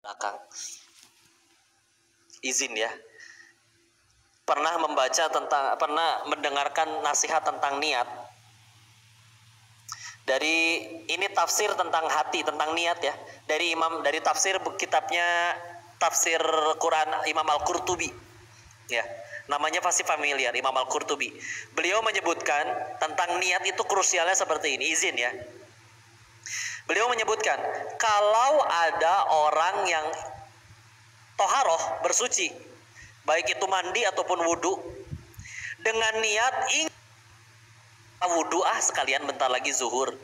belakang. Izin ya. Pernah mendengarkan nasihat tentang niat. Ini tafsir tentang hati, tentang niat ya. Dari tafsir kitabnya tafsir Quran Imam Al-Qurtubi. Ya, namanya pasti familiar, Imam Al-Qurtubi. Beliau menyebutkan tentang niat itu krusialnya seperti ini, izin ya. Beliau menyebutkan, kalau ada orang yang toharoh, bersuci, baik itu mandi ataupun wudhu, dengan niat ingin wudhu, sekalian bentar lagi zuhur,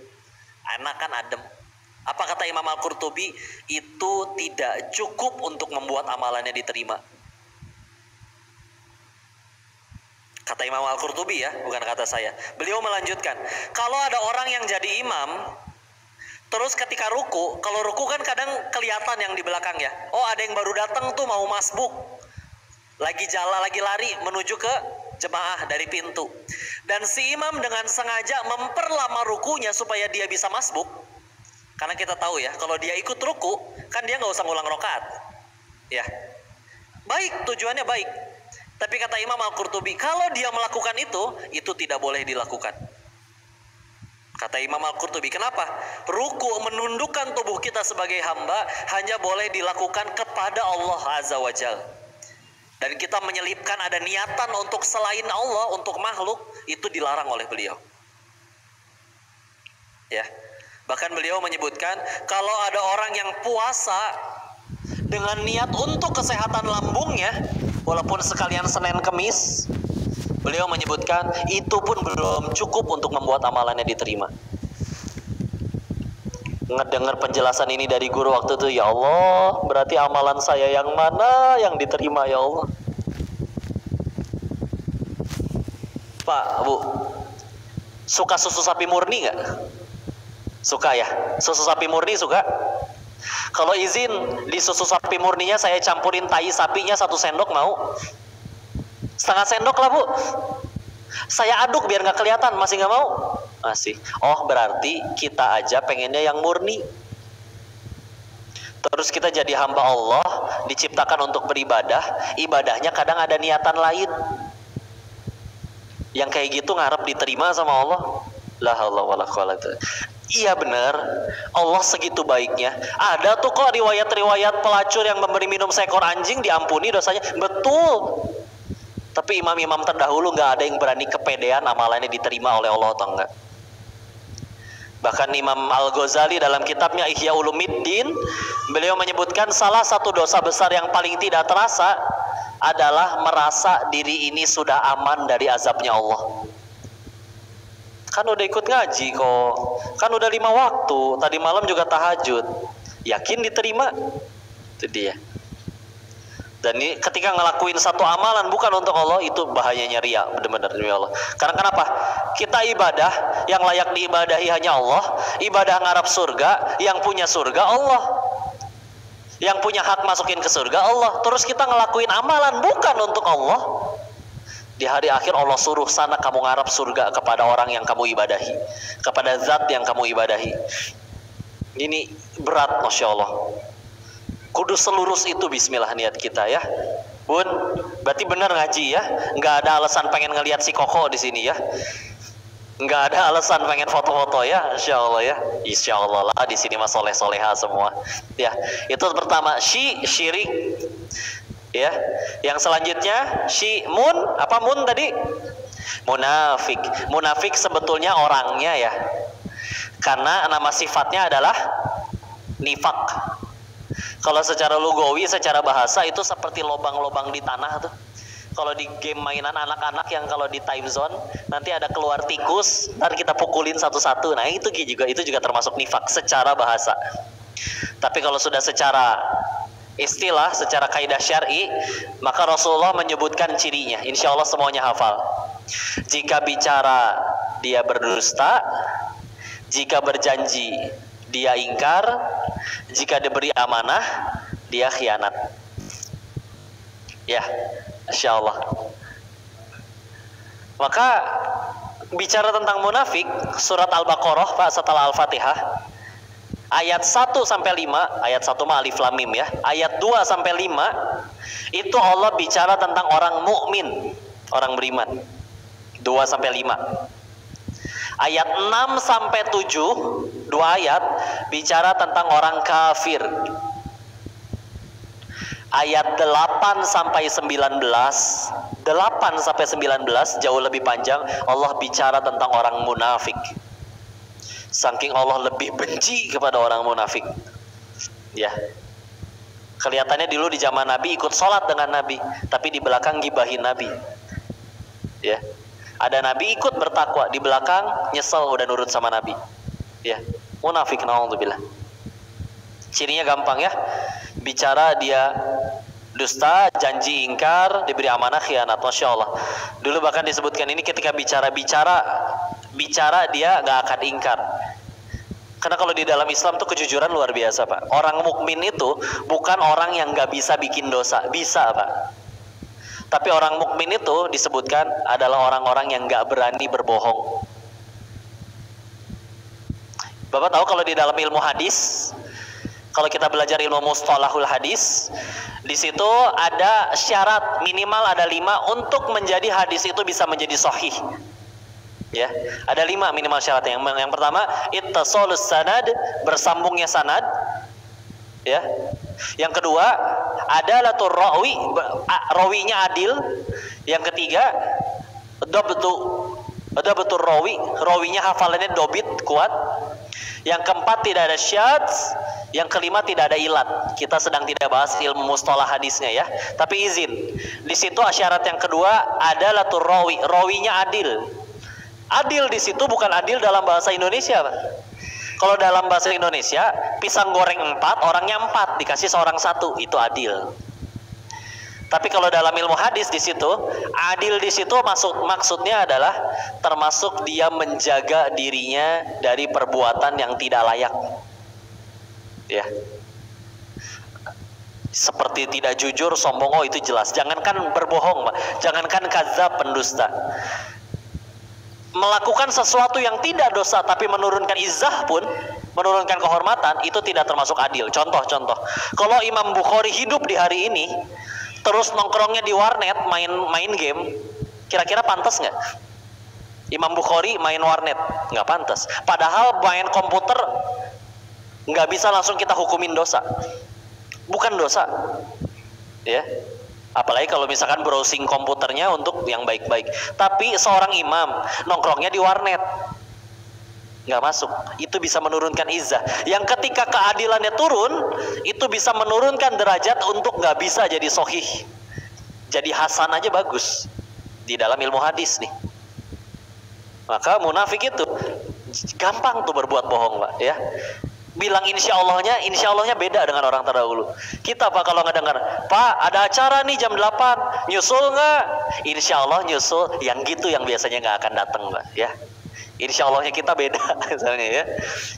enak kan, adem. Apa kata Imam Al-Qurtubi? Itu tidak cukup untuk membuat amalannya diterima. Kata Imam Al-Qurtubi ya, bukan kata saya. Beliau melanjutkan, kalau ada orang yang jadi imam, terus ketika ruku, kalau ruku kan kadang kelihatan yang di belakang ya. Oh, ada yang baru datang tuh mau masbuk, lagi jalan, lagi lari menuju ke jemaah dari pintu. Dan si imam dengan sengaja memperlama rukunya supaya dia bisa masbuk. Karena kita tahu ya, kalau dia ikut ruku, kan dia nggak usah ngulang rakaat. Ya, baik, tujuannya baik. Tapi kata Imam Al-Qurtubi, kalau dia melakukan itu tidak boleh dilakukan. Kata Imam Al-Qurtubi, kenapa? Ruku, menundukkan tubuh kita sebagai hamba, hanya boleh dilakukan kepada Allah Azza wa Jalla. Dan kita menyelipkan ada niatan untuk selain Allah, untuk makhluk, itu dilarang oleh beliau. Ya, bahkan beliau menyebutkan, kalau ada orang yang puasa dengan niat untuk kesehatan lambungnya, walaupun sekalian Senin Kemis, beliau menyebutkan itu pun belum cukup untuk membuat amalannya diterima. Ngedengar penjelasan ini dari guru waktu itu, ya Allah, berarti amalan saya yang mana yang diterima ya Allah. Pak, Bu, suka susu sapi murni nggak? Suka ya? Susu sapi murni suka? Kalau izin, di susu sapi murninya saya campurin tai sapinya 1 sendok mau? Setengah sendok lah, Bu. Saya aduk biar nggak kelihatan, masih nggak mau? Masih. Oh, berarti kita aja pengennya yang murni. Terus kita jadi hamba Allah, diciptakan untuk beribadah, ibadahnya kadang ada niatan lain. Yang kayak gitu ngarep diterima sama Allah. La haula wala quwwata. Iya benar, Allah segitu baiknya. Ada tuh kok riwayat-riwayat pelacur yang memberi minum seekor anjing diampuni dosanya. Betul. Tapi imam-imam terdahulu nggak ada yang berani kepedean amalannya diterima oleh Allah atau enggak. Bahkan Imam Al-Ghazali dalam kitabnya Ihya Ulumuddin, beliau menyebutkan salah satu dosa besar yang paling tidak terasa adalah merasa diri ini sudah aman dari azabnya Allah. Kan udah ikut ngaji kok, kan udah 5 waktu, tadi malam juga tahajud, yakin diterima? Itu dia. Dan ini ketika ngelakuin satu amalan bukan untuk Allah, itu bahayanya riya, benar-benar demi Allah. Karena kenapa? Kita ibadah, yang layak diibadahi hanya Allah, ibadah ngarap surga, yang punya surga Allah, yang punya hak masukin ke surga Allah. Terus kita ngelakuin amalan bukan untuk Allah. Di hari akhir Allah suruh, sana kamu ngarap surga kepada orang yang kamu ibadahi, kepada zat yang kamu ibadahi. Ini berat, Masya Allah. Kudu selurus itu bismillah niat kita ya. Bun, berarti benar ngaji ya. Nggak ada alasan pengen ngelihat si Koko di sini ya. Nggak ada alasan pengen foto-foto ya, Insya Allah ya. Insya Allah lah di sini mah soleh-soleha semua. Ya, itu pertama, syirik. Ya, yang selanjutnya apa mun tadi? Munafik. Munafik sebetulnya orangnya ya. Karena nama sifatnya adalah nifak. Kalau secara lugawi, secara bahasa itu seperti lobang-lobang di tanah tuh. Kalau di game mainan anak-anak yang kalau di time zone nanti ada keluar tikus, ntar kita pukulin satu-satu. Nah, itu juga termasuk nifak secara bahasa. Tapi kalau sudah secara istilah, secara kaidah syar'i, maka Rasulullah menyebutkan cirinya. Insya Allah semuanya hafal. Jika bicara dia berdusta, jika berjanji dia ingkar, jika diberi amanah dia khianat. Ya, Insya Allah. Maka bicara tentang munafik, surat Al-Baqarah Pak setelah Al-Fatihah Ayat 1 sampai 5, ayat 1 mah alif lam mim ya. Ayat 2 sampai 5 itu Allah bicara tentang orang mukmin, orang beriman. 2 sampai 5. Ayat 6 sampai 7, 2 ayat bicara tentang orang kafir. Ayat 8 sampai 19, 8 sampai 19 jauh lebih panjang, Allah bicara tentang orang munafik. Saking Allah lebih benci kepada orang munafik. Ya. Kelihatannya dulu di zaman Nabi ikut sholat dengan Nabi, tapi di belakang gibahin Nabi. Ya. Ada Nabi ikut bertakwa, di belakang nyesel udah nurut sama Nabi. Ya, munafik, naudzubillah. Cirinya gampang ya. Bicara dia dusta, janji ingkar, diberi amanah khianat. Masya Allah. Dulu bahkan disebutkan ini ketika bicara dia gak akan ingkar. Karena kalau di dalam Islam tuh kejujuran luar biasa, Pak. Orang mukmin itu bukan orang yang gak bisa bikin dosa, bisa, Pak. Tapi orang mukmin itu disebutkan adalah orang-orang yang gak berani berbohong. Bapak tahu kalau di dalam ilmu hadis, kalau kita belajar ilmu mustalahul hadis, di situ ada syarat minimal ada 5 untuk menjadi hadis itu bisa menjadi sahih. Ya, ada 5 minimal syaratnya. Yang pertama, ittisalus sanad, bersambungnya sanad. Ya. Yang kedua, adalatul rawi, rawinya adil. Yang ketiga, betul rawi, rawinya hafalannya dobit, kuat. Yang keempat, tidak ada syadz. Yang kelima, tidak ada ilat. Kita sedang tidak bahas ilmu mustalah hadisnya ya. Tapi izin, di situ syarat yang kedua adalatul rawi, rawinya adil. Adil di situ bukan adil dalam bahasa Indonesia, Pak. Kalau dalam bahasa Indonesia, pisang goreng 4, orangnya 4, dikasih seorang 1, itu adil. Tapi kalau dalam ilmu hadis di situ, adil di situ maksudnya adalah termasuk dia menjaga dirinya dari perbuatan yang tidak layak. Ya. Seperti tidak jujur, sombong, oh itu jelas. Jangankan berbohong, Pak. Jangankan kadzab, pendusta. Melakukan sesuatu yang tidak dosa tapi menurunkan izzah pun, menurunkan kehormatan, itu tidak termasuk adil. Contoh, kalau Imam Bukhari hidup di hari ini terus nongkrongnya di warnet main game, kira-kira pantas nggak? Imam Bukhari main warnet nggak pantas. Padahal main komputer nggak bisa langsung kita hukumin dosa, bukan dosa, ya. Apalagi kalau misalkan browsing komputernya untuk yang baik-baik. Tapi seorang imam nongkrongnya di warnet, nggak masuk. Itu bisa menurunkan izzah. Yang ketika keadilannya turun, itu bisa menurunkan derajat untuk nggak bisa jadi sohih. Jadi hasan aja bagus di dalam ilmu hadis nih. Maka munafik itu gampang tuh berbuat bohong, Pak, ya. Bilang insya Allahnya beda dengan orang terdahulu. Kita, Pak, kalau nggak dengar, Pak ada acara nih jam 8, nyusul nggak? Insya Allah nyusul. Yang gitu yang biasanya nggak akan datang, Pak, ya. Insya Allahnya kita beda misalnya ya.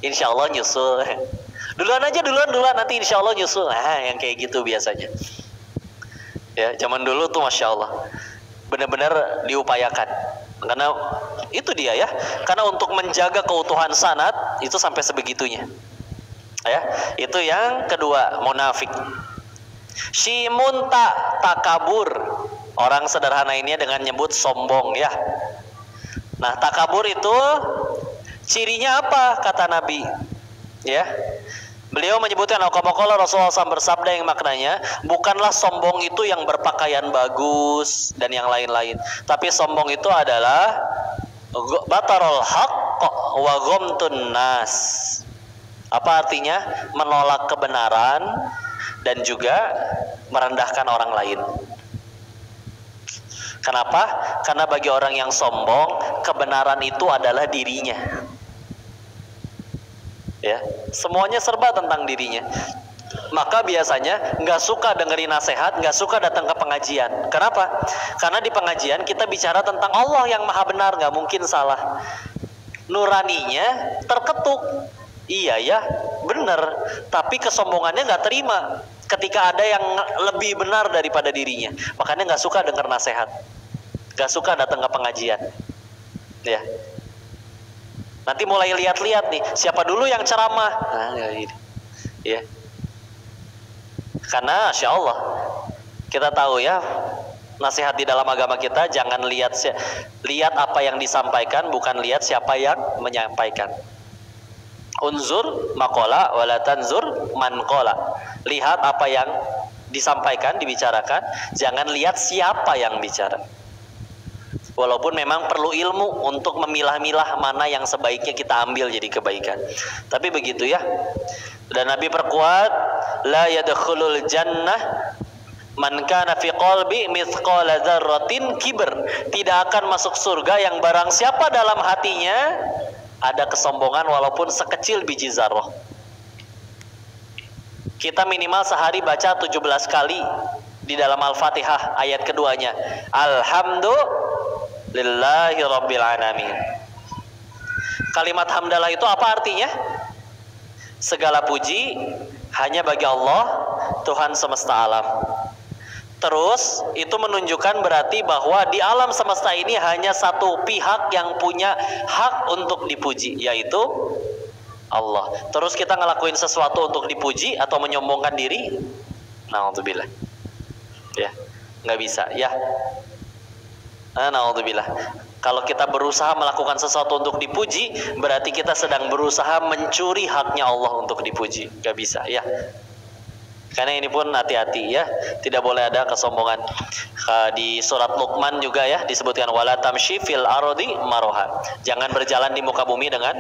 Insya Allah nyusul. Duluan aja, duluan nanti insya Allah nyusul. Nah, yang kayak gitu biasanya. Ya, zaman dulu tuh Masya Allah benar-benar diupayakan. Karena itu dia ya. Karena untuk menjaga keutuhan sanad itu sampai sebegitunya. Ya, itu yang kedua, munafik. Syimun takabur. Orang sederhana ini dengan nyebut sombong ya. Nah, takabur itu cirinya apa kata Nabi? Ya. Beliau menyebutkan qala Rasulullah SAW bersabda yang maknanya bukanlah sombong itu yang berpakaian bagus dan yang lain-lain, tapi sombong itu adalah batarul haqq wa ghamtun nas. Apa artinya? Menolak kebenaran dan juga merendahkan orang lain. Kenapa? Karena bagi orang yang sombong, kebenaran itu adalah dirinya. Ya, semuanya serba tentang dirinya. Maka biasanya nggak suka dengerin nasihat, nggak suka datang ke pengajian. Kenapa? Karena di pengajian kita bicara tentang Allah yang maha benar, nggak mungkin salah. Nuraninya terketuk. Iya ya, benar. Tapi kesombongannya nggak terima ketika ada yang lebih benar daripada dirinya. Makanya nggak suka dengar nasihat, nggak suka datang ke pengajian. Ya. Nanti mulai lihat-lihat nih, siapa dulu yang ceramah. Nah, ini. Ya. Karena Insya Allah kita tahu ya, nasihat di dalam agama kita jangan lihat apa yang disampaikan, bukan lihat siapa yang menyampaikan. Unzur maqala wala tanzur man qala. Lihat apa yang disampaikan, dibicarakan, jangan lihat siapa yang bicara. Walaupun memang perlu ilmu untuk memilah-milah mana yang sebaiknya kita ambil jadi kebaikan. Tapi begitu ya. Dan Nabi perkuat, la yadkhulul jannah man kana fi qalbi mithqala dzarratin kibr. Tidak akan masuk surga yang barang siapa dalam hatinya ada kesombongan walaupun sekecil biji zarrah. Kita minimal sehari baca 17 kali di dalam Al-Fatihah ayat keduanya. Alhamdulillahi rabbil alamin. Kalimat hamdalah itu apa artinya? Segala puji hanya bagi Allah, Tuhan semesta alam. Terus itu menunjukkan berarti bahwa di alam semesta ini hanya satu pihak yang punya hak untuk dipuji, yaitu Allah. Terus kita ngelakuin sesuatu untuk dipuji atau menyombongkan diri? Na'udzubillah. Ya, nggak bisa ya. Na'udzubillah. Kalau kita berusaha melakukan sesuatu untuk dipuji, berarti kita sedang berusaha mencuri haknya Allah untuk dipuji. Nggak bisa ya. Karena ini pun hati-hati ya, tidak boleh ada kesombongan. Di surat Luqman juga ya disebutkan wala tamshi fil ardi maroha. Jangan berjalan di muka bumi dengan